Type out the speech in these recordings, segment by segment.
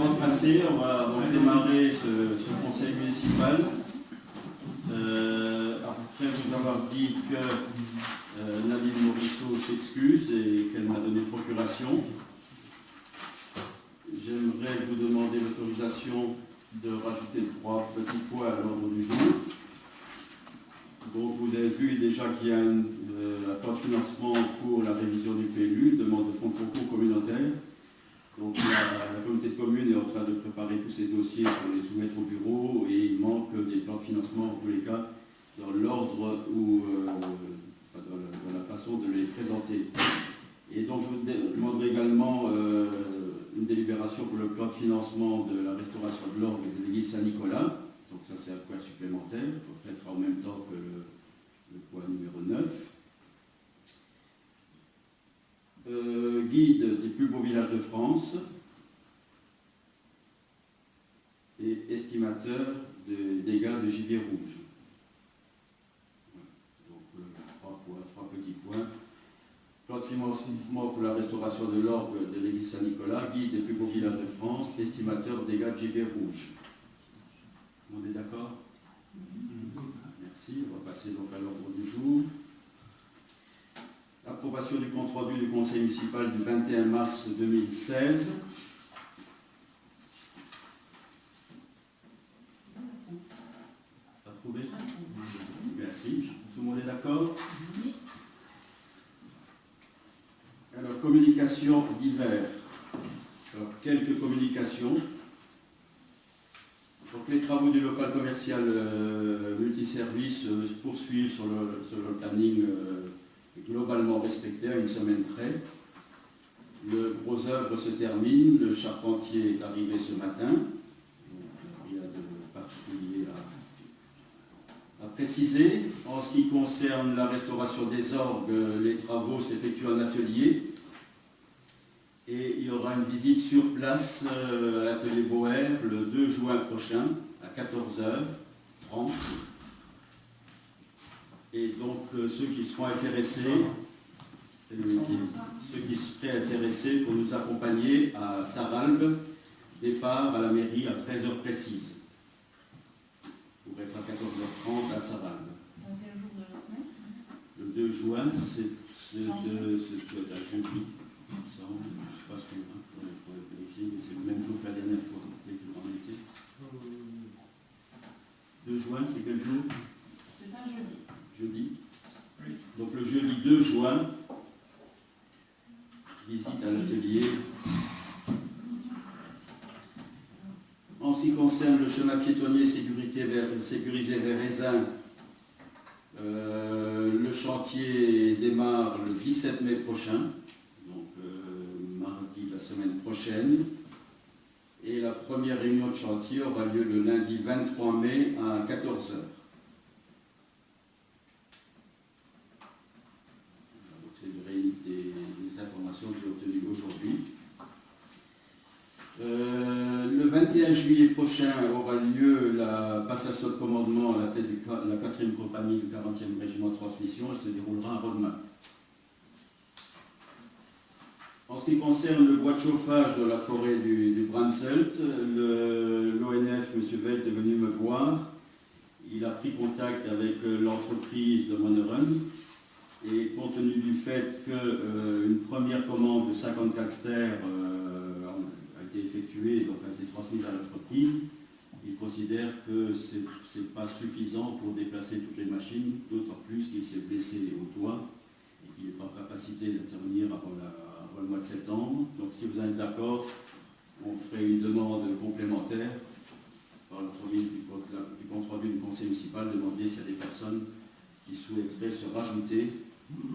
avant de passer, on va donc démarrer ce conseil municipal. Après vous avoir dit que Nadine Morisseau s'excuse et qu'elle m'a donné procuration, j'aimerais vous demander l'autorisation de rajouter 3 petits points à l'ordre du jour. Donc vous avez vu déjà qu'il y a un plan de financement pour la révision du PLU, demande de fonds de concours communautaire. Donc la communauté de communes est en train de préparer tous ces dossiers pour les soumettre au bureau et il manque des plans de financement en tous les cas dans l'ordre ou dans la façon de les présenter. Et donc je vous demanderai également une délibération pour le plan de financement de la restauration de l'orgue de l'église Saint-Nicolas. Donc ça c'est un point supplémentaire, on traitera en même temps que le point numéro 9. Guide des plus beaux villages de France et estimateur des dégâts de gibier rouge. Donc 3 petits points. Plan de financement pour la restauration de l'orgue de l'église Saint-Nicolas, guide des plus beaux villages de France, estimateur des dégâts de gibier rouge. On est d'accord? Merci. On va passer donc à l'ordre du jour. Approbation du compte rendu du conseil municipal du 21 mars 2016. Approuvé? Merci. Tout le monde est d'accord? Alors, communication d'hiver. Alors, quelques communications. Donc, les travaux du local commercial multiservice se poursuivent sur le planning globalement respecté à une semaine près. Le gros œuvre se termine, le charpentier est arrivé ce matin. Donc, rien de particulier à préciser. En ce qui concerne la restauration des orgues, les travaux s'effectuent en atelier. Et il y aura une visite sur place à l'atelier Boer le 2 juin prochain à 14h30. Et donc ceux qui seront intéressés, ceux qui seraient intéressés pour nous accompagner à Sarralbe, départ à la mairie à 13h précise. Pour être à 14h30 à Sarralbe. C'est quel jour de la semaine? Le 2 juin, c'est un jeudi. Ça, je ne suis pas sûr, pour vérifier, mais c'est le même jour que la dernière fois, dès que j'en étais. 2 juin, c'est quel jour? C'est un jeudi. Jeudi. Oui. Donc le jeudi 2 juin, visite à l'atelier. En ce qui concerne le chemin piétonnier sécurisé vers Raisin, le chantier démarre le 17 mai prochain. Mardi la semaine prochaine, et la première réunion de chantier aura lieu le lundi 23 mai à 14h. C'est des informations que j'ai obtenues aujourd'hui. Le 21 juillet prochain aura lieu la passation de commandement à la tête de la 4e compagnie du 40e régiment de transmission. Elle se déroulera à Rodemack. En ce qui concerne le bois de chauffage de la forêt du Branselt, l'ONF, M. Velt, est venu me voir. Il a pris contact avec l'entreprise de Moneren et compte tenu du fait qu'une première commande de 54 stères a été effectuée et donc a été transmise à l'entreprise, il considère que ce n'est pas suffisant pour déplacer toutes les machines, d'autant plus qu'il s'est blessé au doigt et qu'il n'est pas en capacité d'intervenir avant le mois de septembre. Donc si vous êtes d'accord, on ferait une demande complémentaire par l'entremise du compte rendu du conseil municipal, demander s'il y a des personnes qui souhaiteraient se rajouter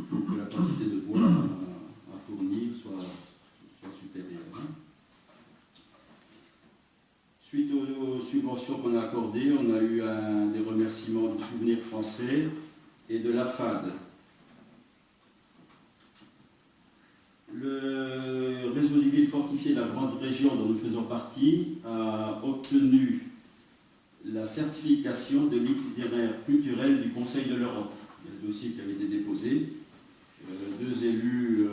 pour que la quantité de bois à fournir soit supérieure. Suite aux subventions qu'on a accordées, on a eu des remerciements du Souvenir français et de la FAD. Le réseau des villes fortifiées de la grande région dont nous faisons partie a obtenu la certification de l'itinéraire culturel du Conseil de l'Europe. Il y a le dossier qui avait été déposé. 2 élus,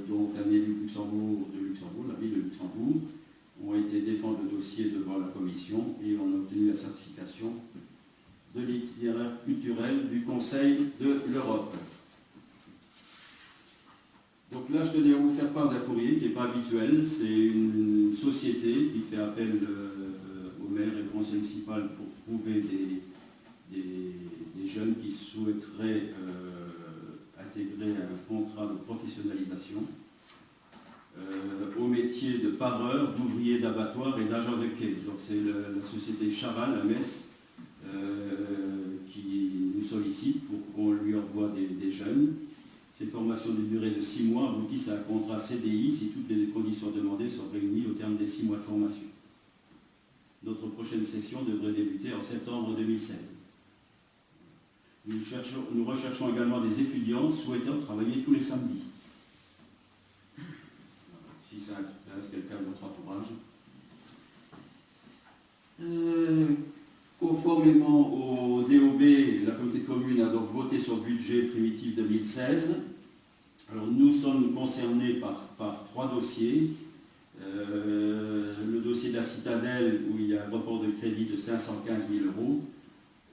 dont un élu de Luxembourg, la ville de Luxembourg, ont été édition et on a obtenu la certification de l'itinéraire culturel du Conseil de l'Europe. Donc là, je tenais à vous faire part d'un courrier qui n'est pas habituel. C'est une société qui fait appel au maire et au conseil municipal pour trouver des jeunes qui souhaiteraient intégrer un contrat de professionnalisation au métier de pareur, d'ouvrier d'abattoir et d'agent de quai. Donc c'est la société Chaval à Metz qui nous sollicite pour qu'on lui envoie des jeunes. Ces formations d'une durée de 6 mois aboutissent à un contrat CDI si toutes les conditions demandées sont réunies au terme des 6 mois de formation. Notre prochaine session devrait débuter en septembre 2016. Nous recherchons également des étudiants souhaitant travailler tous les samedis. Si ça intéresse quelqu'un de votre entourage. Conformément au DOB, la communauté de communes a donc voté sur le budget primitif 2016. Alors nous sommes concernés par 3 dossiers. Le dossier de la citadelle où il y a un report de crédit de 515 000 €,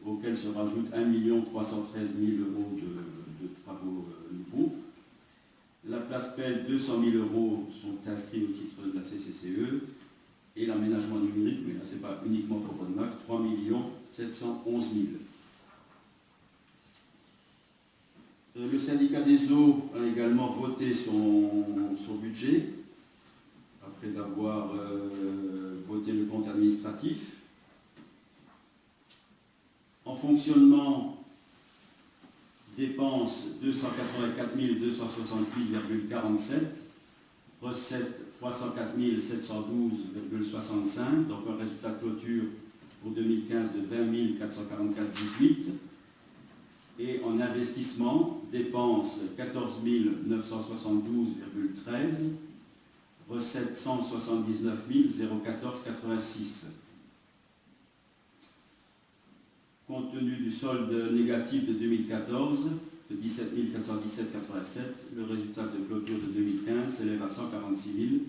auquel se rajoute 1 313 000 € de travaux nouveaux. La place Pelle, 200 000 € sont inscrits au titre de la CCCE. Et l'aménagement numérique, mais là ce n'est pas uniquement pour Rodemac, 3 711 000. Le syndicat des eaux a également voté son budget, après avoir voté le compte administratif. En fonctionnement, dépenses 284 268,47, recettes 304 712,65, donc un résultat de clôture pour 2015 de 20 444,18. Et en investissement, dépenses 14 972,13, recettes 179 014,86. Compte tenu du solde négatif de 2014, de 17 417,87, le résultat de clôture de 2015 s'élève à 146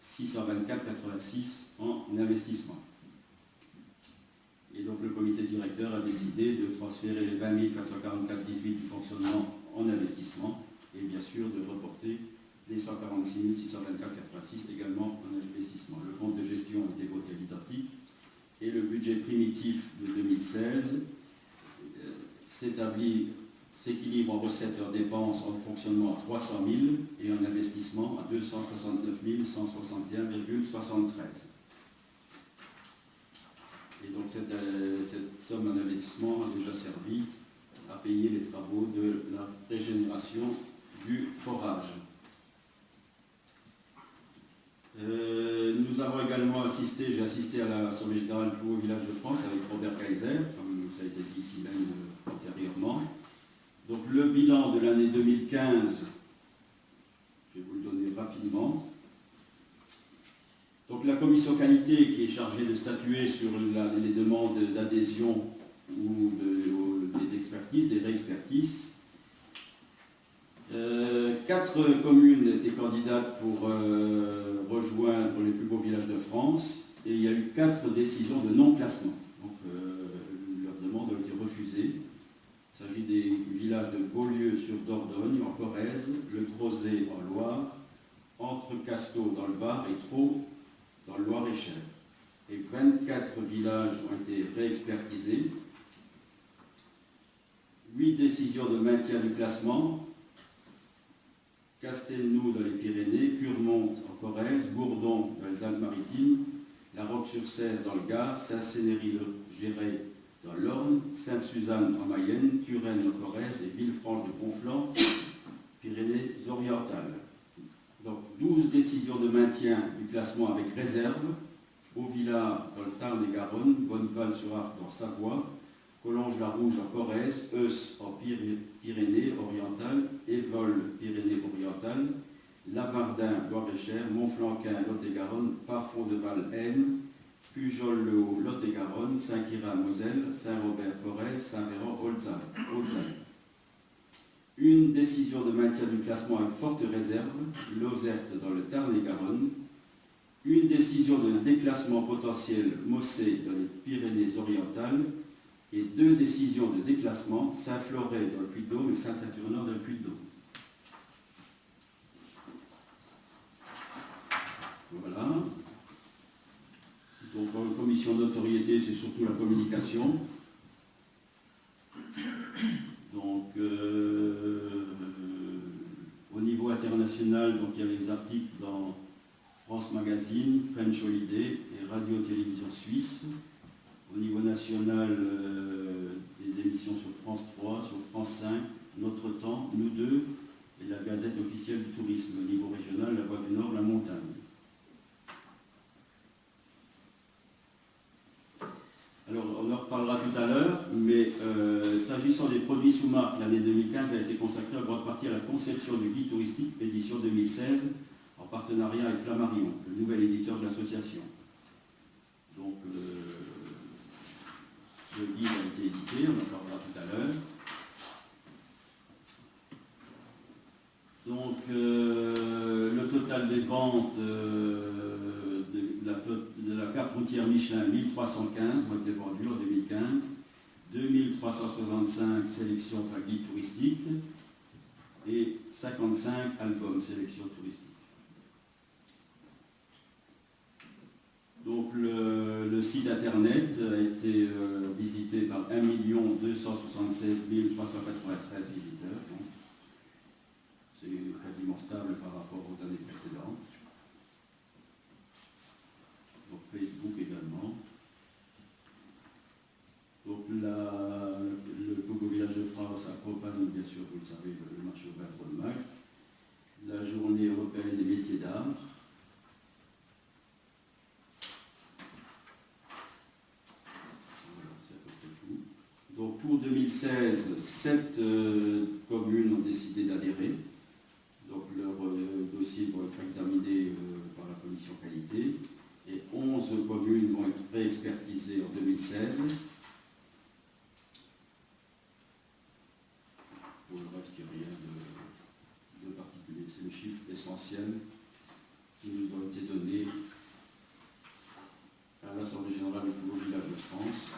624,86 en investissement. Et donc le comité directeur a décidé de transférer les 20 444,18 du fonctionnement en investissement et bien sûr de reporter les 146 624,86 également en investissement. Le compte de gestion a été voté à l'identique et le budget primitif de 2016 s'équilibre en recettes et en dépenses en fonctionnement à 300 000 et en investissement à 269 161,73. Et donc cette somme en investissement a déjà servi à payer les travaux de la régénération du forage. Nous avons également j'ai assisté à l'Assemblée générale du plus haut village de France avec Robert Kaiser, comme ça a été dit ici même antérieurement. Donc le bilan de l'année 2015, je vais vous le donner rapidement. Donc la commission qualité qui est chargée de statuer sur les demandes d'adhésion ou des expertises, des réexpertises. 4 communes étaient candidates pour rejoindre les plus beaux villages de France et il y a eu 4 décisions de non-classement. Donc leurs demandes ont été refusées. Il s'agit des villages de Beaulieu-sur-Dordogne en Corrèze, Le Crozet en Loire, Entre-Casteaux dans le Var et Traux dans le Loir-et-Cher. Et 24 villages ont été réexpertisés. 8 décisions de maintien du classement. Castelnou dans les Pyrénées, Curmont en Corrèze, Gourdon dans les Alpes-Maritimes, La Roque-sur-Cèze dans le Gard, Saint-Cénéry-le-Géret dans l'Orne, Sainte-Suzanne en Mayenne, Turenne en Corrèze et Villefranche de Conflans, Pyrénées-Orientales. Donc 12 décisions de maintien du classement avec réserve, Haut-Villard dans le Tarn-et-Garonne, Bonneval-sur-Arc dans Savoie, Collonges-la-Rouge en Corrèze, Eus en Pyrénées-Orientales, Évols, Pyrénées-Orientales, Lavardin, Loire-et-Cher, Montflanquin, Lot-et-Garonne, Parfond-de-Val, Aisne, Pujol-le-Haut, Lot-et-Garonne, Saint-Quirin, Moselle, Saint-Robert, Corrèze, Saint-Véran, Haute-Alpes. Une décision de maintien du classement avec forte réserve, Lozerte dans le Tarn-et-Garonne, une décision de déclassement potentiel Mossé dans les Pyrénées-Orientales et 2 décisions de déclassement Saint-Floret dans le Puy-de-Dôme et Saint-Saturnin dans le Puy-de-Dôme. Voilà. Donc, en commission de notoriété, c'est surtout la communication. Donc, au niveau international, donc, il y a les articles dans France Magazine, French Holiday et Radio-Télévision Suisse. Au niveau national, des émissions sur France 3, sur France 5, Notre Temps, Nous Deux et la Gazette officielle du tourisme. Au niveau régional, La Voix du Nord, La Montagne. Alors, on en reparlera tout à l'heure, mais s'agissant des produits sous marque, l'année 2015 a été consacrée en grande partie à la conception du guide touristique édition 2016, en partenariat avec Flammarion, le nouvel éditeur de l'association. Donc, ce guide a été édité, on en parlera tout à l'heure. Donc, le total des ventes de la carte routière Michelin, 1315 ont été vendues en 2015, 2365 sélections par guide touristique et 55 albums sélection touristique. Donc le site internet a été visité par 1 276 393 visiteurs. C'est quasiment stable par rapport aux années précédentes. Donc Facebook également. Donc le Pogo Village de France accompagne, bien sûr, vous le savez, le marché au Patron de Mag, la journée européenne des métiers d'art. Voilà, c'est à peu près tout. Donc pour 2016, 7 communes ont décidé d'adhérer. Donc leur dossier va être examiné par la commission qualité. Et 11 communes vont être réexpertisées en 2016. Pour le reste, il n'y a rien de particulier. C'est les chiffres essentiels qui nous ont été donnés à l'Assemblée générale du Pogo Village de France.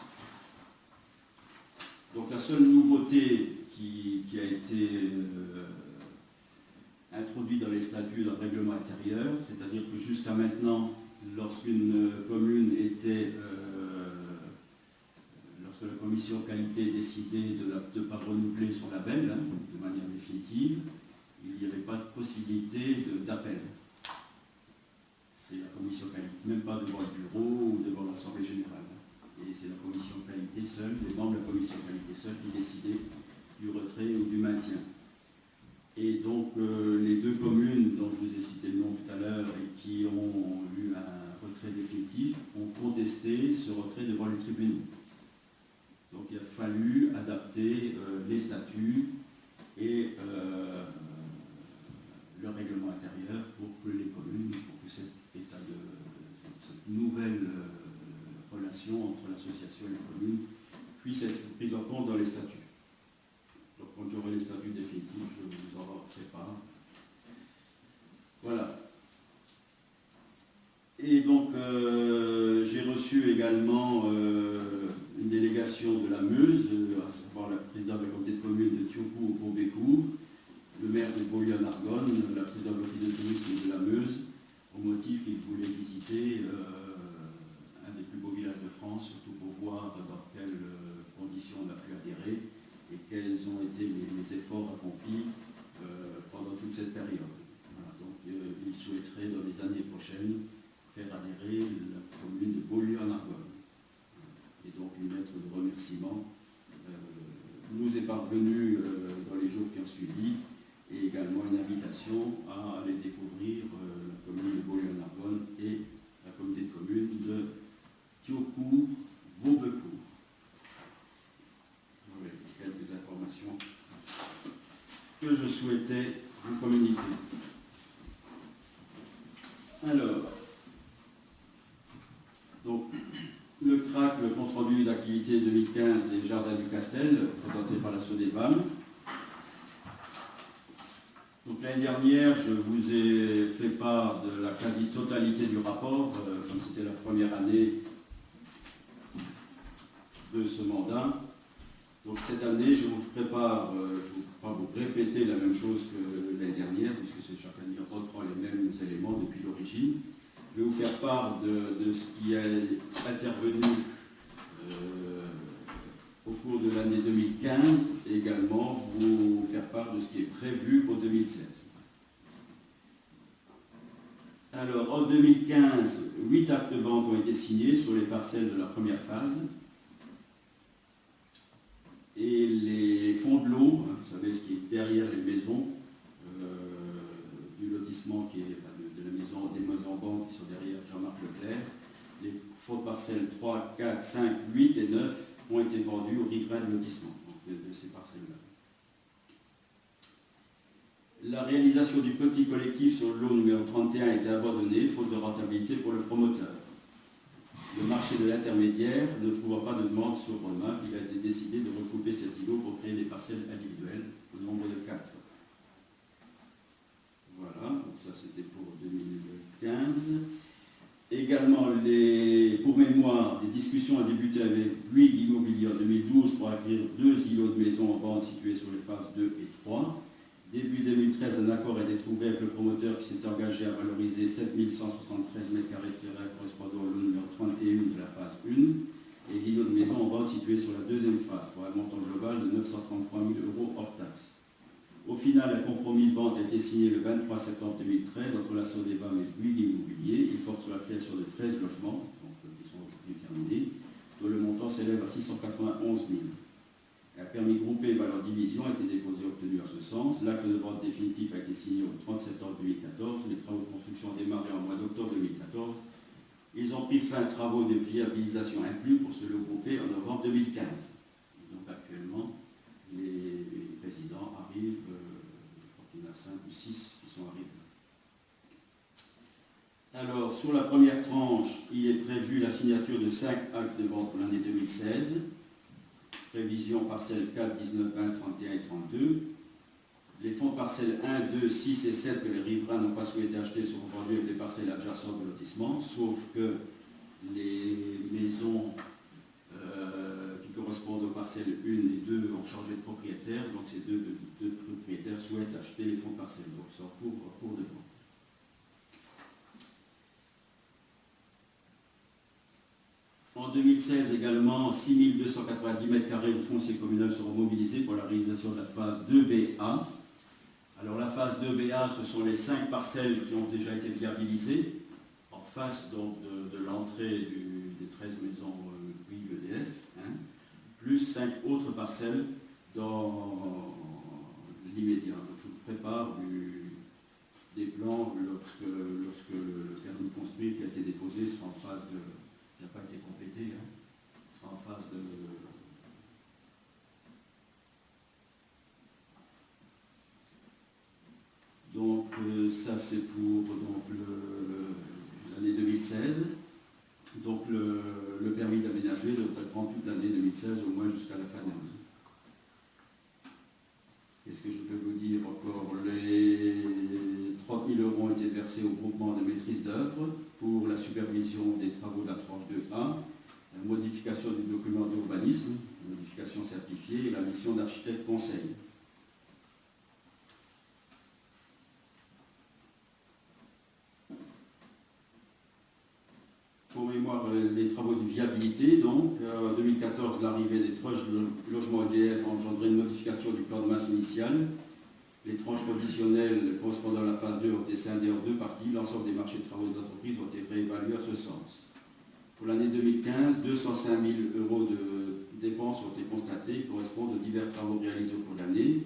Donc la seule nouveauté qui a été introduite dans les statuts d'un règlement intérieur, c'est-à-dire que jusqu'à maintenant, lorsqu'une commune était, lorsque la commission qualité décidait de ne pas renouveler son label de manière définitive, il n'y avait pas de possibilité d'appel. C'est la commission qualité, même pas devant le bureau ou devant l'Assemblée générale. Et c'est la commission qualité seule, les membres de la commission qualité seule qui décidaient du retrait ou du maintien. Et donc, les 2 communes dont je vous ai cité le nom tout à l'heure et qui ont eu un retrait définitif ont contesté ce retrait devant les tribunaux. Donc, il a fallu adapter les statuts et le règlement intérieur pour que les communes, pour que cette nouvelle relation entre l'association et les communes puisse être prise en compte dans les statuts. Donc, quand j'aurai les statuts définitifs, je vous en prépare. Voilà. Et donc, j'ai reçu également une délégation de la Meuse, à savoir la présidente de la communauté de communes de Thiaucourt au Bécourt, le maire de Beaulieu-en-Argonne, la présidente de l'office de tourisme de la Meuse, au motif qu'ils voulaient visiter un des plus beaux villages de France, surtout pour voir dans quelles conditions on a pu adhérer et quels ont été les efforts accomplis pendant toute cette période. Voilà, donc il souhaiterait dans les années prochaines faire adhérer la commune de Beaulieu-en-Argonne. Et donc une lettre de remerciement nous est parvenue dans les jours qui ont suivi, et également une invitation à aller découvrir la commune de Beaulieu-en-Argonne et la communauté de communes de Thiaucourt-Vaubecourt. Voilà quelques informations que je souhaitais vous communiquer. Alors, donc, le CRAC, le compte-rendu d'activité 2015 des Jardins du Castel, présenté par la SODEVAM. Donc l'année l'année dernière, je vous ai fait part de la quasi-totalité du rapport, comme c'était la première année de ce mandat. Donc cette année, je vous prépare, je ne vais pas vous répéter la même chose que l'année dernière, puisque chaque année on reprend les mêmes éléments depuis l'origine. Je vais vous faire part de ce qui est intervenu au cours de l'année 2015 et également vous faire part de ce qui est prévu pour 2016. Alors, en 2015, 8 actes de vente ont été signés sur les parcelles de la première phase. Et les fonds de l'eau, vous savez ce qui est derrière les maisons du lotissement, qui est, enfin, de la maison, des maisons en vente qui sont derrière Jean-Marc Leclerc, les fonds de parcelles 3, 4, 5, 8 et 9 ont été vendus aux riverains du lotissement, donc de ces parcelles-là. La réalisation du petit collectif sur le lot numéro 31 a été abandonnée, faute de rentabilité pour le promoteur. Le marché de l'intermédiaire ne trouvant pas de demande sur remarque, il a été décidé de recouper cet îlot pour créer des parcelles individuelles au nombre de 4. Voilà, donc ça c'était pour 2015. Également, pour mémoire, des discussions ont débuté avec Bouygues Immobilier en 2012 pour acquérir 2 îlots de maisons en vente situés sur les phases 2 et 3. Début 2013, un accord a été trouvé avec le promoteur qui s'est engagé à valoriser 7173 m² de terrain correspondant au lot numéro 31 de la phase 1 et l'îlot de maison en vente situé sur la deuxième phase pour un montant global de 933 000 € hors taxe. Au final, un compromis de vente a été signé le 23 septembre 2013 entre la Sodebam et Bouygues Immobilier. Il porte sur la création de 13 logements, donc, qui sont aujourd'hui terminés, dont le montant s'élève à 691 000. Un permis groupé valeur division a été déposé et obtenu en ce sens. L'acte de vente définitif a été signé au 30 septembre 2014. Les travaux de construction ont démarré en mois d'octobre 2014. Ils ont pris fin à travaux de viabilisation inclus pour se regrouper en novembre 2015. Donc actuellement, les présidents arrivent, je crois qu'il y en a 5 ou 6 qui sont arrivés. Alors, sur la première tranche, il est prévu la signature de 5 actes de vente pour l'année 2016. Prévision parcelles 4, 19, 20, 31 et 32. Les fonds de parcelles 1, 2, 6 et 7 que les riverains n'ont pas souhaité acheter seront vendus avec les parcelles adjacentes du lotissement, sauf que les maisons qui correspondent aux parcelles 1 et 2 ont changé de propriétaire, donc ces deux propriétaires souhaitent acheter les fonds de parcelles, donc c'est en cours de vente. En 2016 également, 6 290 m² de foncier communal seront mobilisés pour la réalisation de la phase 2BA. Alors la phase 2BA, ce sont les 5 parcelles qui ont déjà été viabilisées en face donc, de l'entrée des 13 maisons Bouygues EDF, plus 5 autres parcelles dans l'immédiat. Donc je vous prépare des plans lorsque le permis de construire qui a été déposé sera en phase de... qui n'a pas été complété, sera en phase de... Donc ça c'est pour l'année 2016. Donc le permis d'aménager devrait prendre toute l'année 2016 au moins jusqu'à la fin de l'année. Qu'est-ce que je peux vous dire encore? Les 30 000 € ont été versés au groupement de maîtrise d'œuvre pour la supervision des travaux de la tranche 2A, la modification du document d'urbanisme, modification certifiée et la mission d'architecte conseil. Pour mémoire, les travaux de viabilité, donc, en 2014, l'arrivée des tranches de logement EDF a engendré une modification du plan de masse initial. Les tranches conditionnelles correspondant à la phase 2 ont été scindées en 2 parties. L'ensemble des marchés de travaux des entreprises ont été réévalués à ce sens. Pour l'année 2015, 205 000 € de dépenses ont été constatées qui correspondent aux divers travaux réalisés au cours de l'année.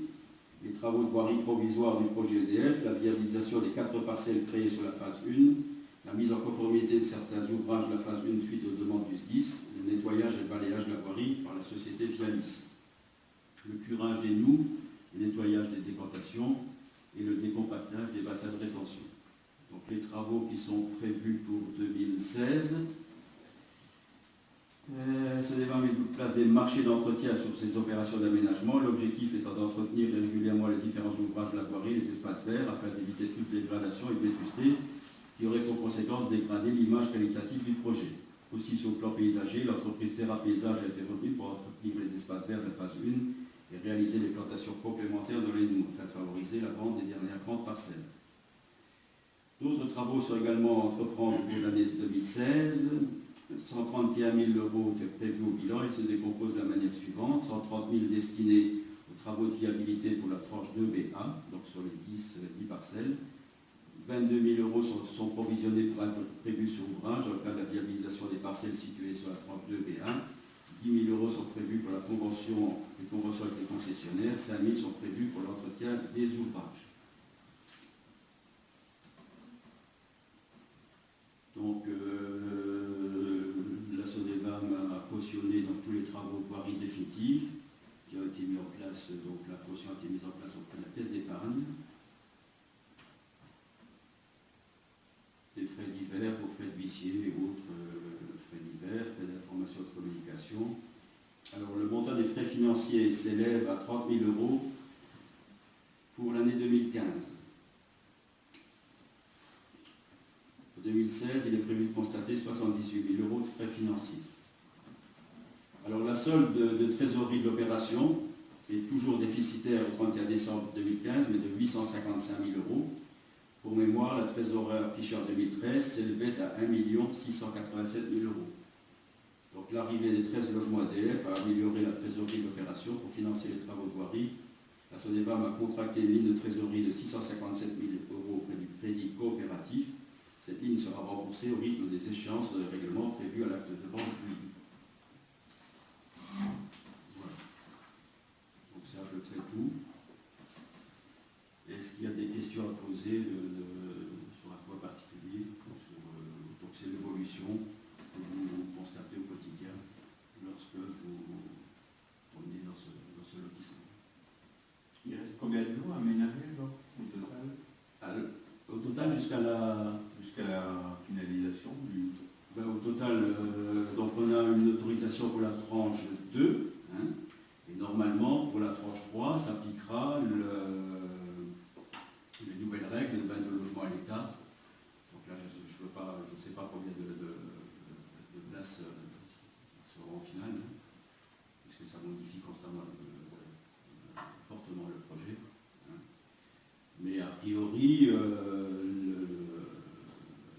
Les travaux de voirie provisoire du projet EDF, la viabilisation des 4 parcelles créées sur la phase 1, la mise en conformité de certains ouvrages de la phase 1 suite aux demandes du SDIS, le nettoyage et le balayage de la voirie par la société Vialis, le curage des noues, le nettoyage des décantations et le décompactage des bassins de rétention. Donc les travaux qui sont prévus pour 2016, Ce débat met en place des marchés d'entretien sur ces opérations d'aménagement, l'objectif étant d'entretenir régulièrement les différents ouvrages de la voirie, les espaces verts, afin d'éviter toute dégradation et vétusté qui aurait pour conséquence de dégrader l'image qualitative du projet. Aussi, sur le plan paysager, l'entreprise Terra Paysage a été retenue pour entretenir les espaces verts de phase 1 et réaliser des plantations complémentaires de l'ENU, afin de favoriser la vente des dernières grandes parcelles. D'autres travaux sont également entreprendre pour l'année 2016. 131 000 € étaient prévus au bilan. Ils se décomposent de la manière suivante. 130 000 destinés aux travaux de viabilité pour la tranche 2BA, donc sur les 10 parcelles. 22 000 € sont provisionnés pour être prévus sur ouvrage en cas de la viabilisation des parcelles situées sur la tranche 2B1. 10 000 € sont prévus pour les conventions avec les concessionnaires. 5 000 sont prévus pour l'entretien des ouvrages. Donc, la SODEVAM a cautionné donc, tous les travaux de voirie définitive qui ont été mis en place. Donc, la caution a été mise en place auprès de la caisse d'épargne. Des frais divers pour frais de huissier et autres frais divers, frais d'information de communication. Alors, le montant des frais financiers s'élève à 30 000 € pour l'année 2015. Pour 2016, il est prévu de constater 78 000 € de frais financiers. Alors, la solde de trésorerie de l'opération est toujours déficitaire au 31 décembre 2015, mais de 855 000 €. Pour mémoire, la trésorerie affichée en 2013 s'élevait à 1 687 000 €. Donc l'arrivée des 13 logements ADF a amélioré la trésorerie de l'opération pour financer les travaux de voirie. La SODEVAM a contracté une ligne de trésorerie de 657 000 € auprès du crédit coopératif. Cette ligne sera remboursée au rythme des échéances de règlement prévues à l'acte de vente du. Voilà. Donc c'est à peu près tout. Est-ce qu'il y a des questions à poser sur un point particulier? Donc c'est l'évolution que vous constatez au quotidien lorsque vous promenez dans ce lotissement. Il reste combien de lots à aménager au total? Au total, jusqu'à la finalisation du... Au total, donc on a une autorisation pour la tranche 2, hein, et normalement, pour la tranche 3, s'appliquera les nouvelles règles de logement à l'État. Donc là, je ne sais pas combien de places seront au final, hein, puisque ça modifie constamment fortement le projet. Hein. Mais a priori,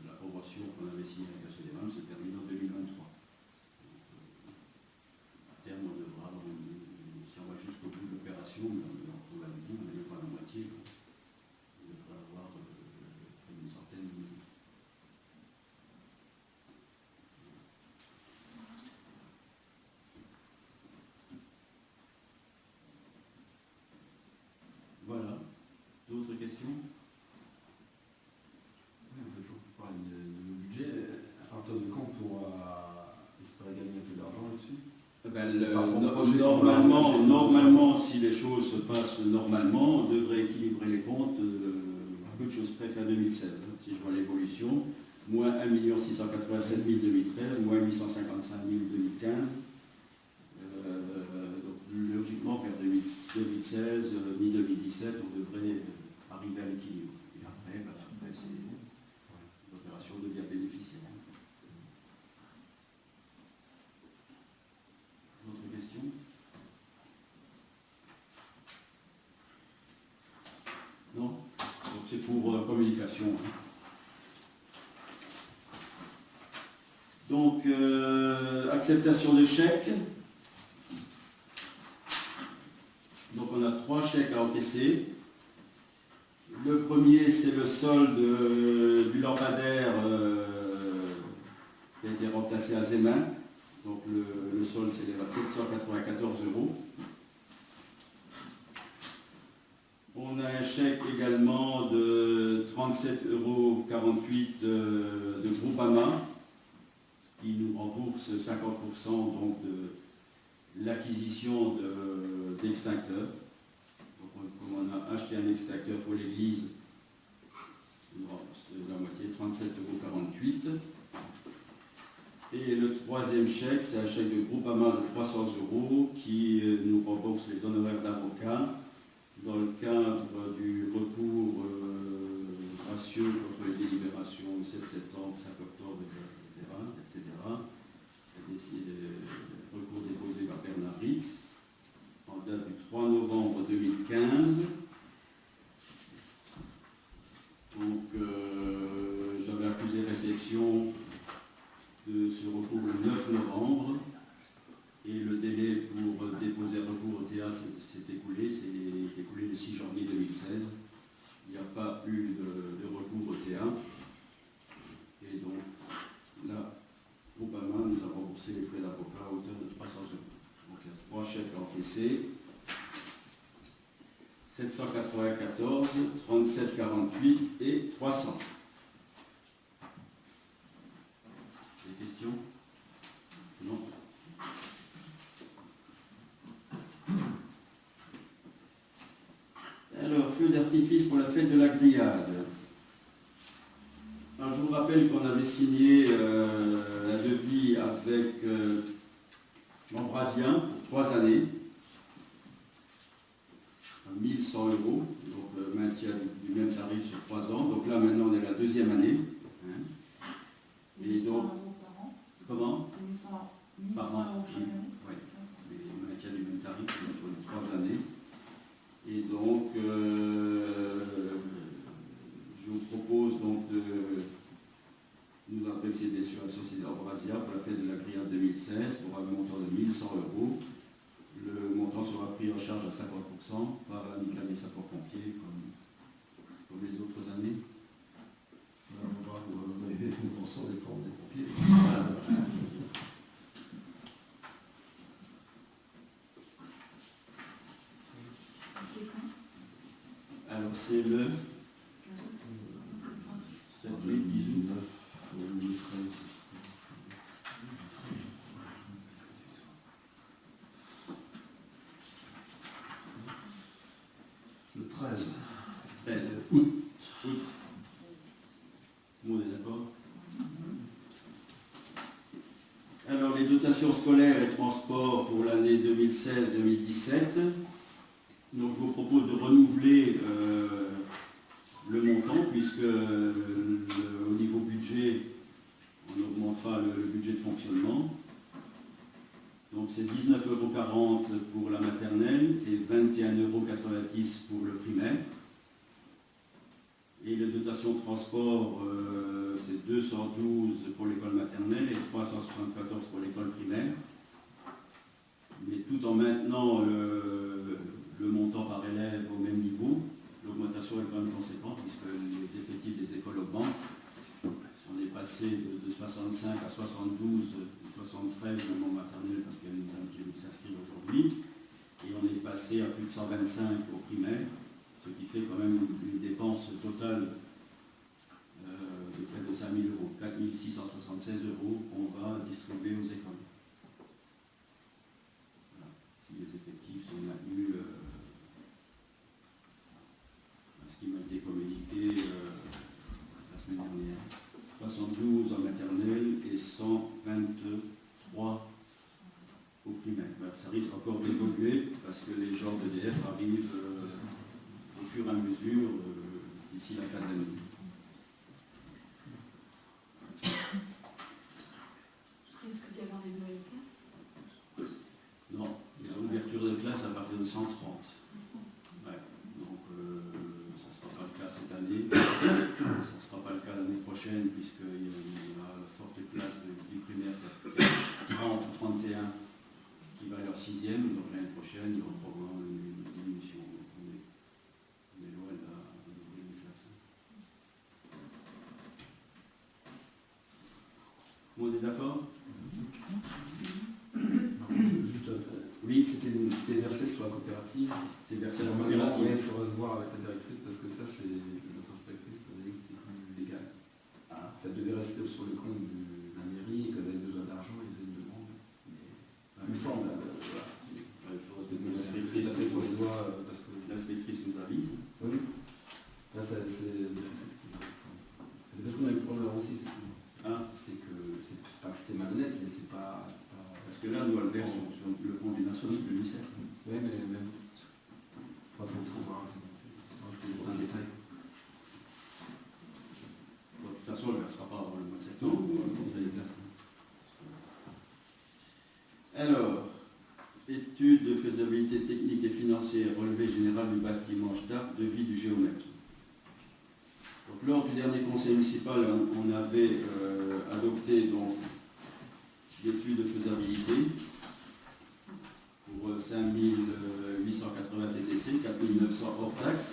la convention qu'on avait signée avec la SODEVAM se termine en 2023. À terme, on devra avoir si on va jusqu'au bout de l'opération, on n'est même pas à la moitié. On devrait avoir près d'une centaine de milliers. Voilà. D'autres questions? Oui, on fait toujours parler de nos budgets. À partir de quand on pourra espérer gagner un peu d'argent là-dessus? Normalement, si les choses se passent normalement, on devrait équilibrer les comptes à peu de choses près fin 2016. Si je vois l'évolution, moins 1 687 000 2013, moins 855 000 2015. Donc logiquement, vers 2016, mi-2017, on devrait arriver à l'équilibre. Et après, c'est l'opération devient bénéficiaire. D'autres questions? Non? Donc c'est pour communication. Donc, acceptation de chèques. Donc on a 3 chèques à encaisser. Le premier, c'est le solde du lampadaire qui a été remplacé à Zemin. Donc le solde s'élève à 794 €. On a un chèque également de 37,48 € de Groupama, qui nous rembourse 50% donc de l'acquisition d'extincteurs. Donc comme on a acheté un extincteur pour l'église, on nous rembourse la moitié, 37,48 €. Et le troisième chèque, c'est un chèque de Groupama de 300 € qui nous rembourse les honoraires d'avocat dans le cadre du recours gracieux contre les délibérations du 7 septembre, 5 octobre, etc. C'est le recours déposé par Bernard Ritz en date du 3 novembre 2015. Donc, j'avais accusé réception de ce recours le 9 novembre et le délai pour déposer un recours au TA s'est écoulé le 6 janvier 2016. Il n'y a pas eu de recours au TA et donc là, Groupama nous a remboursé les frais d'avocat à hauteur de 300 €. Donc il y a 3 chèques encaissés. 794, 37,48 et 300. Des questions? Non. Alors, feu d'artifice pour la fête de la Grillade. Alors, je vous rappelle qu'on avait signé un devis avec Ambrazien pour 3 années. 1100 €, donc maintien du même tarif sur 3 ans. Donc là, maintenant, on est à la 2e année. Hein. Et donc, comment? C'est 1100 par an, € chaque année. Oui, le maintien du même tarif sur les 3 années. Et donc, je vous propose donc de nous adresser bien sûr à la société Ambrazia pour la fête de la Grillade 2016 pour un montant de 1100 €. Le montant sera pris en charge à 50% par l'amicale des sapeurs-pompiers, comme les autres années. On va arriver au sort des pompiers. C'est quand? Alors, c'est le 7 mai, 10 août. Le 13. 13 août. Tout le monde est d'accord? Alors, les dotations scolaires et transports pour l'année 2016-2017. Donc, je vous propose de renouveler le montant, puisque au niveau budget, on augmentera le budget de fonctionnement. Donc, c'est 19,40 € pour la maternelle et 21,90 € pour le primaire. Et les dotations de transport, c'est 212 pour l'école maternelle et 374 pour l'école primaire. Mais tout en maintenant le montant par élève au même niveau, l'augmentation est quand même conséquente puisque les effectifs des écoles augmentent. On est passé de 65 à 72, 73 même en maternelle parce qu'il y a une dame qui s'inscrit aujourd'hui. Et on est passé à plus de 125 au primaire, ce qui fait quand même une dépense totale de près de 5 000 €, 4 676 € qu'on va distribuer aux écoles. Voilà. Si les effectifs sont maintenus, ce qui m'a été communiqué la semaine dernière. 72 en maternelle et 123 au primaire. Ben, ça risque encore d'évoluer parce que les gens d'EDF arrivent au fur et à mesure d'ici la fin de l'année. Est-ce qu'il y a des nouvelles classes? Non, il y a l'ouverture de classe à partir de 130. Ouais. Donc, ça ne sera pas le cas cette année. Ça ne sera pas le cas l'année prochaine, puisqu'il y a une forte classe du primaire 30 ou 31 qui va à leur 6e. Donc, l'année prochaine, il y aura probablement une diminution. On est loin d'ouvrir les classes. On est d'accord? Juste, Oui, c'était versé sur la coopérative. c'est versé à la Normalement, coopérative. il faudra se voir avec la directrice parce que ça, c'est notre inspectrice qui avait dit que c'était plus légal. Ah. Ça devait rester sur le compte de la mairie, qu'elles avaient besoin d'argent, ils faisaient une demande. Mais il me semble, voilà. Il faudra que L'inspectrice taper sur les doigts parce que. l'inspectrice nous avise. Oui. Là, c'est la directrice qui. C'est parce qu'on a eu le problème aussi, c'est tout. Ah. c'est que c'est pas que c'était malhonnête, mais c'est pas. Parce que là, nous, on le verse sur le compte des Nations Unies, le l'UNICEF. Oui, mais même. Enfin, faut aussi voir un détail. Bon, de toute façon, on ne le versera pas avant le mois de septembre. Alors, étude de faisabilité technique et financière, relevé général du bâtiment STAP, devis du géomètre. Donc, lors du dernier conseil municipal, on avait adopté donc l'étude de faisabilité pour 5880 TTC, 4900 hors taxe.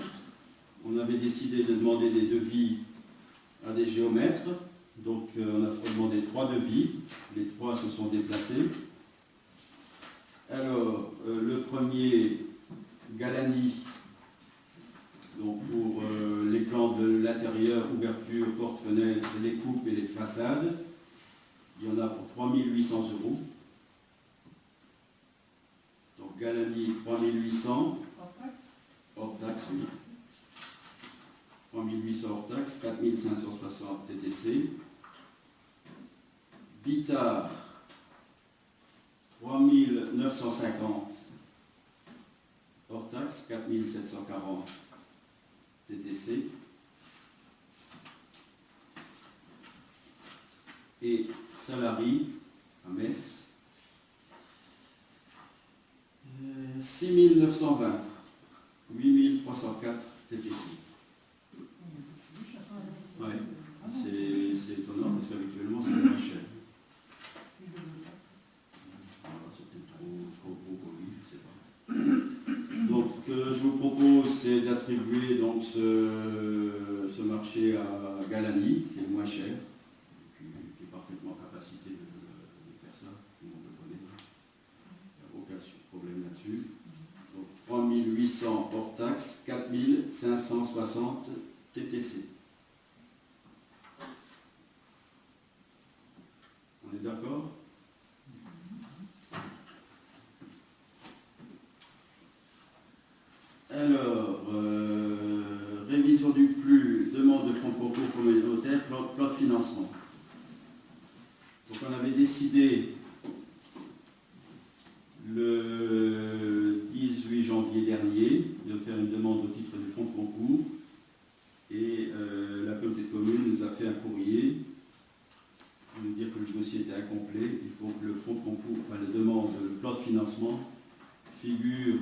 On avait décidé de demander des devis à des géomètres. Donc on a demandé 3 devis. Les 3 se sont déplacés. Alors, le premier, Galani, donc pour les plans de l'intérieur, ouverture, porte, fenêtre, les coupes et les façades. Il y en a pour 3800 €. Donc Galani, 3800. Hors taxe, oui. 3800 hors taxe, 4560 TTC. Bitard, 3950 hors taxe, 4740 TTC. Et Salari, à Metz, 6920, 8304 TTC. Ouais, c'est étonnant parce qu'habituellement c'est moins cher. Voilà, c'est peut-être trop pour lui, je ne sais pas. Donc, ce que je vous propose, c'est d'attribuer donc ce marché à Galani, qui est le moins cher, qui est parfaitement en capacité de faire ça, tout le monde le connaît. Il n'y a aucun problème là-dessus. Donc 3800 hors taxe, 4560 TTC. On est d'accord? Alors, révision du flux, demande de fonds de concours communautaire, plan de financement. Donc on avait décidé le 18 janvier dernier de faire une demande au titre du fonds de concours et la communauté de communes nous a fait un courrier pour nous dire que le dossier était incomplet. Il faut que le fonds de concours, enfin la demande, le plan de financement figure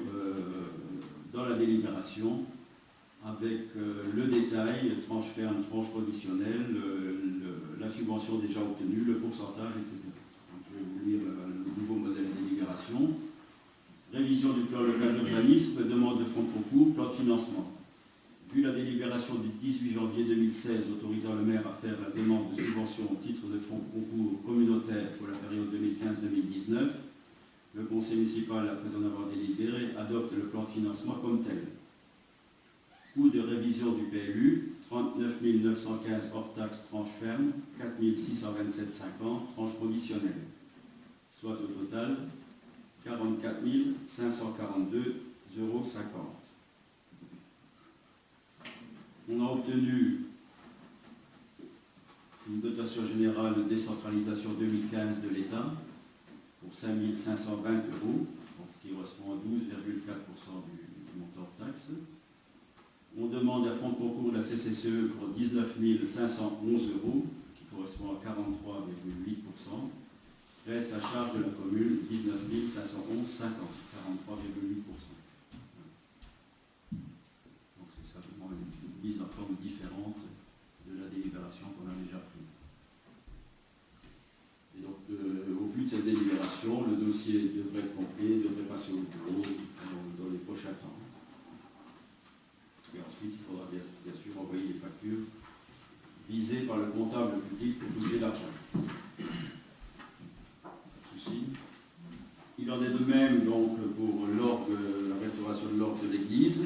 dans la délibération avec le détail, tranche ferme, tranche conditionnelle, la subvention déjà obtenue, le pourcentage, etc. Donc, je vais vous lire le nouveau modèle de délibération. Révision du plan local d'urbanisme, demande de fonds de concours, plan de financement. Vu la délibération du 18 janvier 2016 autorisant le maire à faire la demande de subvention au titre de fonds de concours communautaire pour la période 2015-2019, le conseil municipal, après en avoir délibéré, adopte le plan de financement comme tel. Coût de révision du PLU, 39 915 hors taxe tranche ferme, 4 627,50 tranche conditionnelle, soit au total 44 542,50 €. On a obtenu une dotation générale de décentralisation 2015 de l'État pour 5 520 €, donc qui correspond à 12,4% du montant hors taxe. On demande un fonds de concours de la CCCE pour 19 511 €, qui correspond à 43,8%. Reste à charge de la commune 19 511,50 €, 43,8%. Donc c'est simplement une mise en forme différente de la délibération qu'on a déjà prise. Et donc, au vu de cette délibération, le dossier devrait être complet, devrait passer au bureau dans les prochains temps. Et ensuite, il faudra bien sûr envoyer les factures visées par le comptable public pour toucher l'argent. Pas de souci. Il en est de même donc pour la restauration de l'ordre de l'église.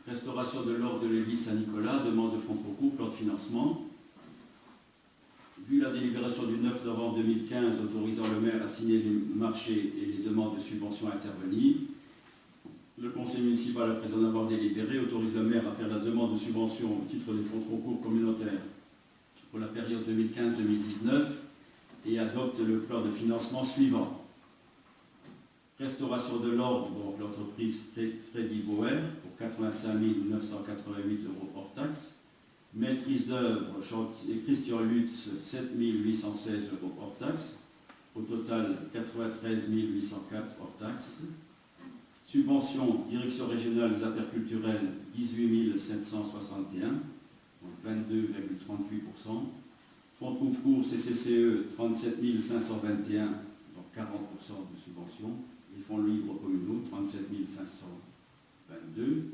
Restauration de l'ordre de l'église Saint-Nicolas, demande de fonds de concours, plan de financement. Vu la délibération du 9 novembre 2015 autorisant le maire à signer les marchés et les demandes de subventions à intervenir, le conseil municipal, après en avoir délibéré, autorise le maire à faire la demande de subvention au titre des fonds de concours communautaires pour la période 2015-2019 et adopte le plan de financement suivant. Restauration de l'ordre, donc l'entreprise Freddy Bauer pour 85 988 € hors taxe. Maîtrise d'œuvre, chantier Christian Lutz, 7 816 € hors taxe. Au total, 93 804 hors taxe. Subvention, direction régionale des affaires culturelles, 18 761, donc 22,38%. Fonds de concours CCCE, 37 521, donc 40% de subvention. Les fonds libres communaux, 37 522.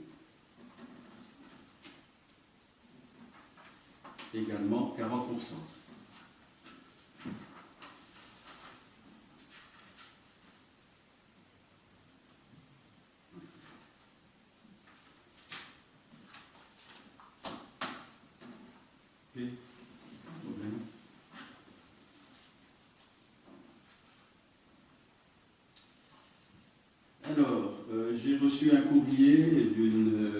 Également 40%. Ok, problème. Alors, j'ai reçu un courrier d'une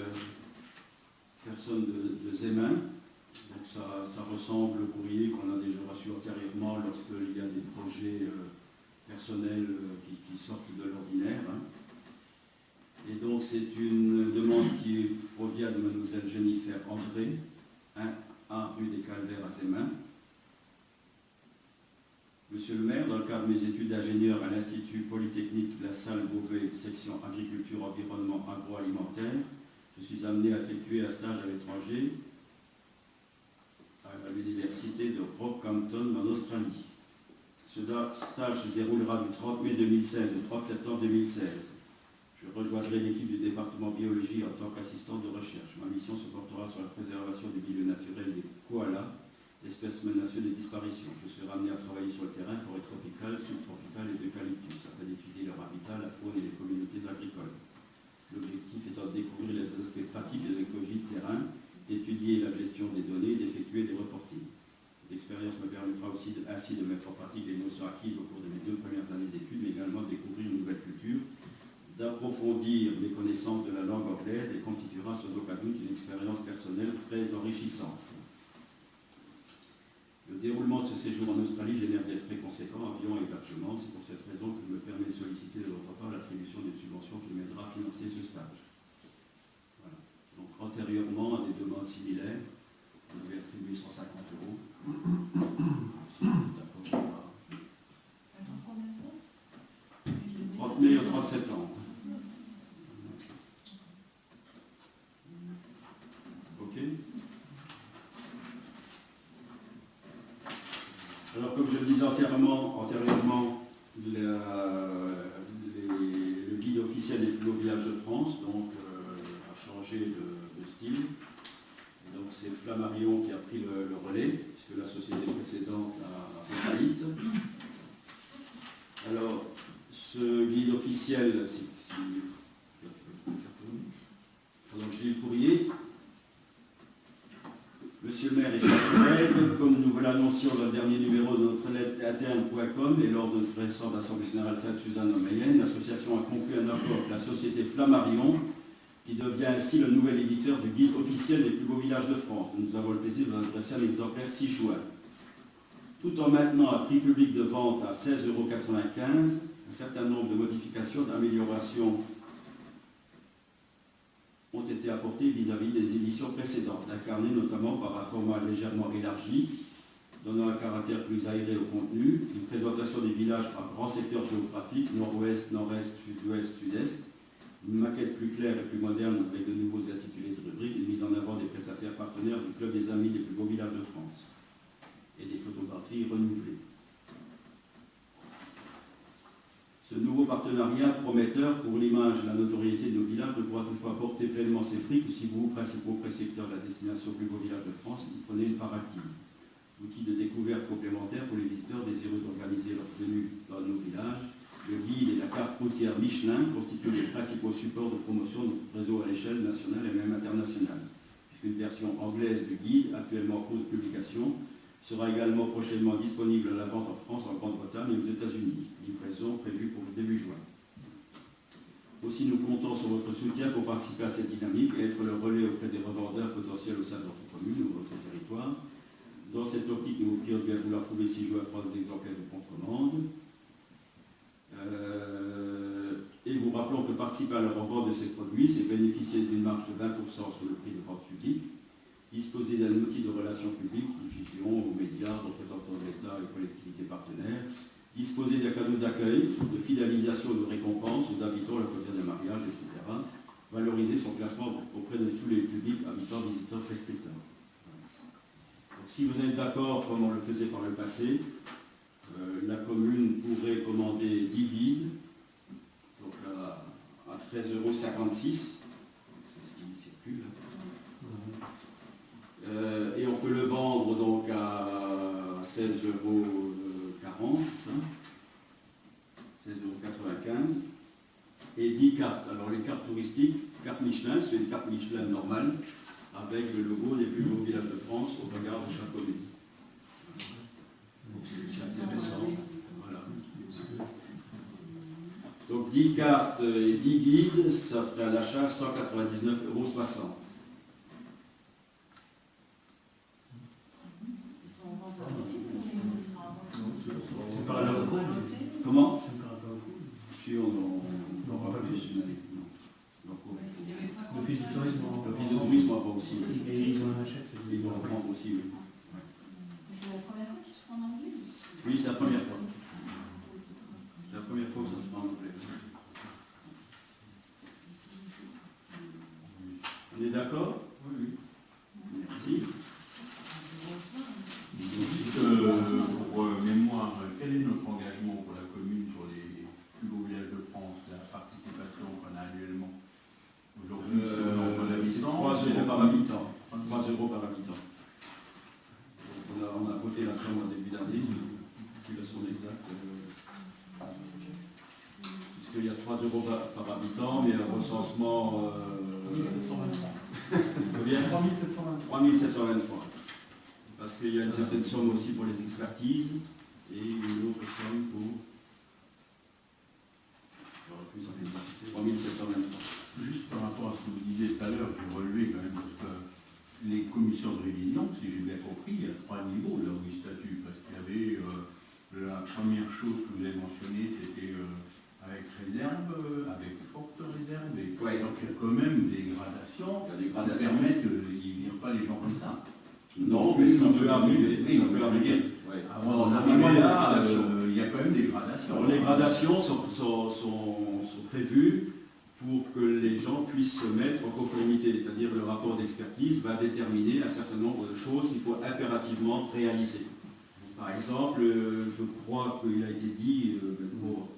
personne de Zemin. Donc ça ressemble au courrier qu'on a déjà reçu antérieurement lorsqu'il y a des projets personnels qui sortent de l'ordinaire. Hein. Et donc c'est une demande qui provient de Mlle Jennifer André, 1 rue des Calvaires à Zemin. Monsieur le maire, dans le cadre de mes études d'ingénieur à l'Institut Polytechnique La Salle Beauvais, section agriculture, environnement, agroalimentaire, je suis amené à effectuer un stage à l'étranger à l'université de Rockhampton en Australie. Ce stage se déroulera du 30 mai 2016 au 30 septembre 2016. Je rejoindrai l'équipe du département biologie en tant qu'assistant de recherche. Ma mission se portera sur la préservation du milieu naturel des koalas, espèces menacées de disparition. Je serai amené à travailler sur le terrain, forêt tropicale, subtropicale et d'eucalyptus, afin d'étudier leur habitat, la faune et les communautés agricoles. L'objectif étant de découvrir les aspects pratiques des écologies de terrain, d'étudier la gestion des données et d'effectuer des reportings. Cette expérience me permettra aussi ainsi de mettre en pratique les notions acquises au cours de mes 2 premières années d'études, mais également de découvrir une nouvelle culture, d'approfondir mes connaissances de la langue anglaise et constituera sans aucun doute une expérience personnelle très enrichissante. Le déroulement de ce séjour en Australie génère des frais conséquents, avion et hébergement. C'est pour cette raison que je me permets de solliciter de votre part l'attribution d'une subvention qui m'aidera à financer ce stage. Voilà. Donc antérieurement à des demandes similaires, on avait attribué 150 €. Si vous êtes d'accord, ça va. Attends, combien de temps 30 mai au 30 septembre. Ok. Alors, comme je le disais antérieurement, le guide officiel des plus beaux villages de France donc, a changé de style. Et donc, c'est Flammarion qui a pris le relais, puisque la société précédente a fait faillite. Alors, ce guide officiel, donc je lis le courrier. Monsieur le maire et chers collègues, comme nous vous l'annoncions dans le dernier numéro de notre lettre interne.com et lors de notre récente assemblée générale Sainte-Suzanne en Mayenne, l'association a conclu un accord avec la société Flammarion, qui devient ainsi le nouvel éditeur du guide officiel des plus beaux villages de France. Nous avons le plaisir de vous adresser un exemplaire 6 juin. Tout en maintenant un prix public de vente à 16,95 €, un certain nombre de modifications, d'améliorations ont été apportées vis-à-vis des éditions précédentes, incarnées notamment par un format légèrement élargi, donnant un caractère plus aéré au contenu, une présentation des villages par grands secteurs géographiques, nord-ouest, nord-est, sud-ouest, sud-est, une maquette plus claire et plus moderne avec de nouveaux intitulés de rubriques, une mise en avant des prestataires partenaires du Club des Amis des plus beaux villages de France, et des photographies renouvelées. Ce nouveau partenariat prometteur pour l'image et la notoriété de nos villages ne pourra toutefois porter pleinement ses fruits que si vous, principaux précepteurs de la destination plus beaux villages de France, y prenez une part active. Outil de découverte complémentaire pour les visiteurs désireux d'organiser leur venue dans nos villages, le guide et la carte routière Michelin constituent les principaux supports de promotion de notre réseau à l'échelle nationale et même internationale, puisqu'une version anglaise du guide, actuellement en cours de publication, sera également prochainement disponible à la vente en France, en Grande-Bretagne et aux États-Unis. Livraison prévue pour le début juin. Aussi, nous comptons sur votre soutien pour participer à cette dynamique et être le relais auprès des revendeurs potentiels au sein de votre commune ou de votre territoire. Dans cette optique, nous vous prions de bien vouloir trouver 6 jours à 3 exemplaires de contrebande. Et vous rappelons que participer à la revente de ces produits, c'est bénéficier d'une marge de 20% sur le prix de vente publique, disposer d'un outil de relations publiques, diffusion aux médias, représentants de l'État et collectivités partenaires, disposer d'un cadeau d'accueil, de fidélisation, de récompense aux habitants à l'occasion d'un mariage, etc. Valoriser son classement auprès de tous les publics, habitants, visiteurs, spectateurs. Donc, si vous êtes d'accord, comme on le faisait par le passé, la commune pourrait commander 10 guides, donc à 13,56 €, c'est ce qui circule. Et on peut le vendre donc à 16,40 €, 16,95 €, et 10 cartes. Alors les cartes touristiques, cartes Michelin, c'est une carte Michelin normale, avec le logo des plus beaux villages de France au regard de chaque commune. Donc c'est intéressant. Voilà. Donc 10 cartes et 10 guides, ça ferait à l'achat 199,60 €. C'est par là. Comment? Si on va pas plus une année. L'office du tourisme. L'office du tourisme va pas aussi. Et ils en achètent. Ils vont reprendre aussi, oui. C'est la première fois qu'ils se font en anglais? Oui, c'est la première fois. C'est la première fois que ça se fait en anglais. On est d'accord? Oui. Merci. Juste pour mémoire, quel est notre engagement pour la commune sur les plus beaux villages de France, la participation qu'on a annuellement? Aujourd'hui, c'est le nombre d'habitants. 3 € par habitant. 3 € par habitant. Donc on a voté la somme au début d'année, puis la somme exacte. Puisqu'il y a 3 € par habitant, mais un recensement. 1723. Combien? 3723. 3723. Parce qu'il y a une certaine somme aussi pour les expertises et une autre somme pour. J'aurais pu s'en faire 3723. Juste par rapport à ce que vous disiez tout à l'heure, j'ai relevé quand même, parce que les commissions de révision, si j'ai bien compris, il y a 3 niveaux là, du statut, parce qu'il y avait la première chose que vous avez mentionnée, c'était avec réserve, avec forte réserve, et Ouais. donc il y a quand même des gradations, Il y a des qui gradations. permettent qu'ils ne virent pas les gens comme ça. Non, mais ça peut arriver. Oui, Ça peut je veux arriver. dire, Ouais. avant d'en Normalement, arriver il y a là, des gradations. il y a quand même des gradations. Alors, les gradations sont prévues pour que les gens puissent se mettre en conformité, c'est-à-dire le rapport d'expertise va déterminer un certain nombre de choses qu'il faut impérativement réaliser. Par exemple, je crois qu'il a été dit,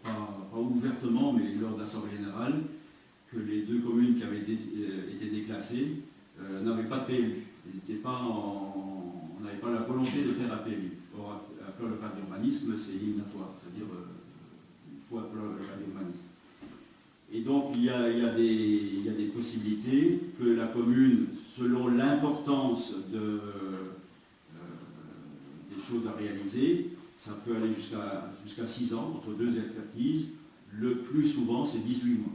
pas ouvertement, mais lors de l'Assemblée générale, que les 2 communes qui avaient été déclassées n'avaient pas de PLU. On n'avait pas la volonté de faire un PLU. Or, après le cadre d'urbanisme, c'est éliminatoire, c'est-à-dire il faut appeler le cadre d'urbanisme. Et donc, il y a des possibilités que la commune, selon l'importance des choses à réaliser, ça peut aller jusqu'à 6 ans, entre 2 expertises. Le plus souvent, c'est 18 mois.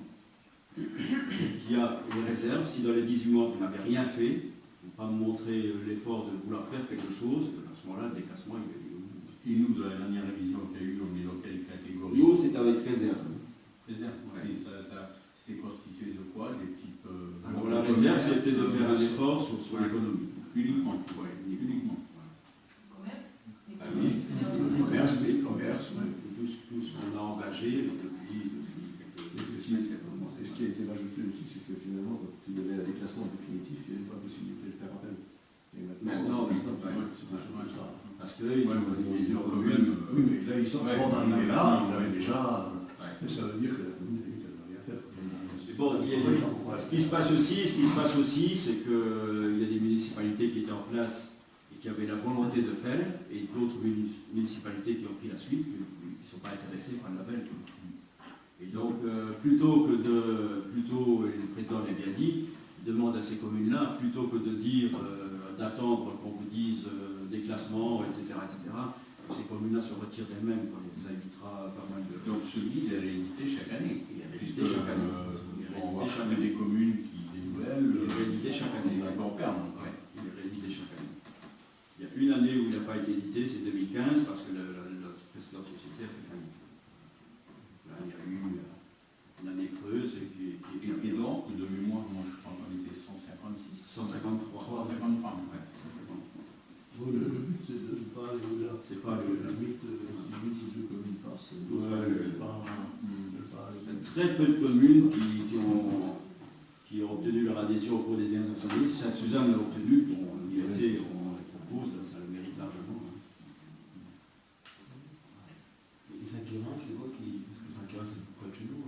Il y a les réserves. Si dans les 18 mois, vous n'avez rien fait, vous ne pas montrer l'effort de vouloir faire quelque chose, à ce moment-là, le déclassement, il est au bout. Et nous, dans la dernière révision qu'il y a eu, on est dans quelle catégorie? Nous, c'est avec réserve. Réserve. Ouais. Et ça c'était constitué de quoi? Des petites. Alors, la réserve, c'était de faire un effort sur l'économie. Uniquement. Ouais, Uniquement. Commerce? Ah oui. Commerce, oui, commerce. Tout ce qu'on a engagé depuis quelques semaines, quelques mois. Et ce qui a été rajouté aussi, c'est que finalement, quand il y avait un déclassement définitif, il n'y avait pas possibilité de faire appel. Et Maintenant, oui. c'est pas ça. Parce que les deux quand communes. Oui, mais là, ils sont vraiment dans le là, ils avaient déjà. Ouais. Ça veut dire que la commune n'a rien à faire. Mais bon, ce qui se passe aussi, c'est qu'il y a des municipalités qui étaient en place et qui avaient la volonté de faire, et d'autres municipalités qui ont pris la suite, qui ne sont pas intéressées par le label. Et donc, plutôt, et le président l'a bien dit, il demande à ces communes-là, plutôt que de dire, d'attendre qu'on vous dise déclassement, etc., que ces communes-là se retirent d'elles-mêmes, ça évitera pas mal de... Donc ce guide est réédité chaque année. Il est réédité chaque année. On voit jamais des communes qui dénouvellent. Il est réédité chaque année. On va en perdre. Ouais, il est réédité chaque année. Il y a une année où il n'a pas été édité, c'est 2015, parce que la précédente société a fait faillite. Là, il y a eu une année creuse qui Et donc, de mémoire, moi je crois qu'on était 156. 153. 153. Ouais, 153. Bon, le but, c'est de ne pas aller au-delà. C'est pas le- La limite, si une ou deux communes passent, c'est Ouais, pas aller. Très peu de communes qui ont obtenu leur adhésion au cours des dernières années. Sainte-Suzanne l'a obtenu, bon, l'université, on le propose, ça le mérite largement. Hein. Et Saint-Quérin, c'est quoi qui. Parce que Saint-Quérin, c'est près de chez nous.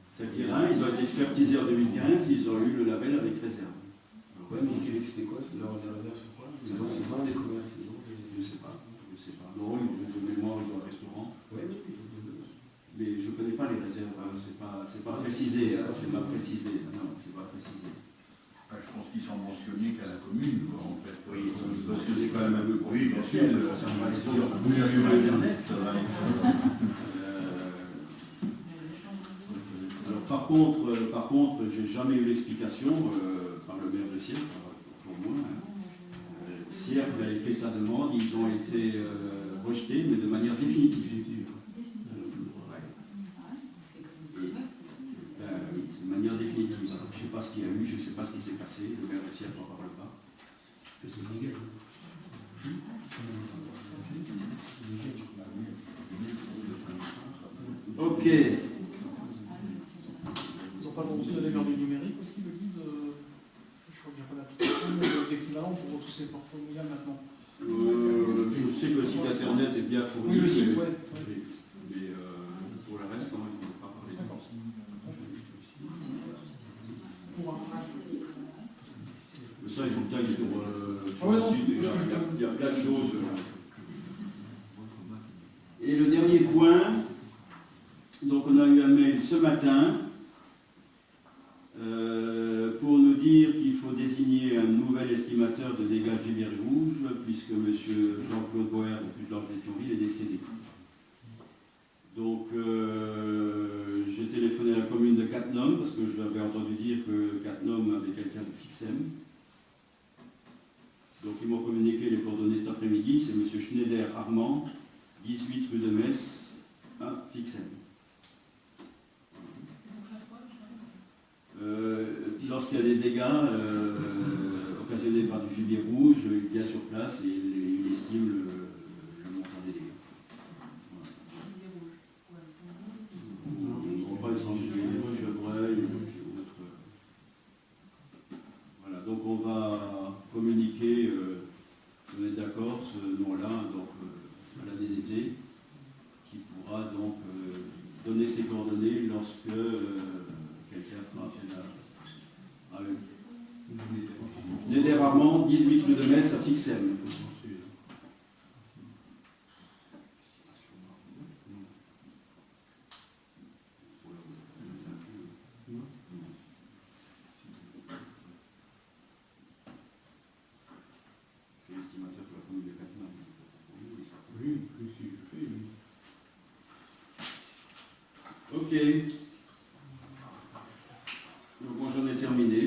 Saint-Quérin, ils ont été expertisés en 2015, ils ont eu le label avec réserve. Ouais, mais c'était quoi? C'est leur réserve sur quoi? Ils ont des commerces, ils ont des. Je sais pas. Non, de mémoire, ils ont un restaurant. Ouais, oui. Mais je ne connais pas les réserves, hein. C'est pas précisé. Hein. C'est pas précisé. Non, c'est pas précisé. Je pense qu'ils sont mentionnés qu'à la commune, quoi, en fait. Oui, ils sont mentionnés quand même un peu. Oui, bien sûr. Ça va les autres. Vous avez sur Internet, ça va être. Alors, par contre, j'ai jamais eu l'explication par le maire de Sierre, pour moi. Hein. Sierre qui avait fait sa demande, ils ont été rejetés, mais de manière définitive. Oui, c'est de manière définitive. Je ne sais pas ce qu'il y a eu, je ne sais pas ce qui s'est passé. Le maire de Sierre n'en parle pas. C'est Miguel. Ok. Ils n'ont pas mentionné vers du numérique aussi, le guide. Je crois qu'il n'y a pas d'application d'équivalent pour tous ces smartphones mondiales maintenant. Je sais que le site internet est bien fourni. Oui, le site, ouais. Mais pour le reste, non, il ne faut pas parler. D'accord. Mais ça, il faut que tu ailles sur ouais, le non, site. c'est ce que je Il y a plein de choses. Et le dernier point, donc on a eu un mail ce matin pour nous dire qu'il faut désigner un nouvel estimateur de dégâts de gibier rouge, puisque M. Jean-Claude Boer de Puy-de-Lange-les-Thionville est décédé. Donc j'ai téléphoné à la commune de Cattenom, parce que j'avais entendu dire que Cattenom avait quelqu'un de Fixem. Donc ils m'ont communiqué les coordonnées cet après-midi, c'est M. Schneider Armand, 18 rue de Metz, à Fixem. Lorsqu'il y a des dégâts occasionnés par du gibier rouge, il vient sur place et il estime le montant des dégâts. On va sans gibier, chevreuil et autres. Voilà, donc on va communiquer, on est d'accord, ce nom-là, donc à la DDT, qui pourra donc donner ses coordonnées lorsque quelqu'un fera appel à eux. Néder Armand, 18 rue de Metz à Fixem. L'estimateur pour la commune de Cattenom. Oui, si je fais, oui. Ok. Donc moi j'en ai terminé. Je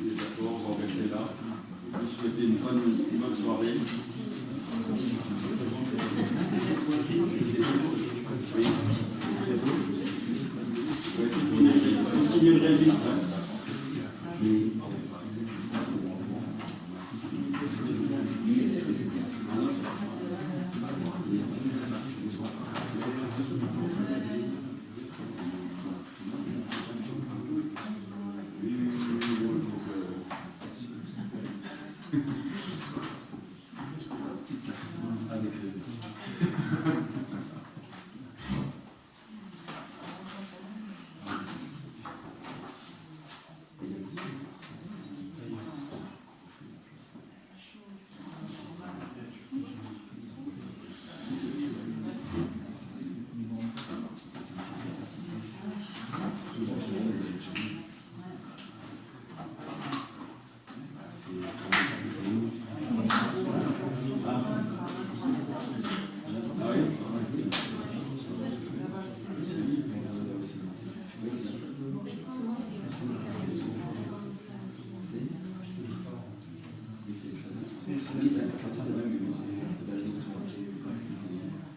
suis d'accord, on va rester là. Je vous souhaite une bonne soirée. Vous signez le registre. Oui, ça va même, mais ça va aller tout le temps.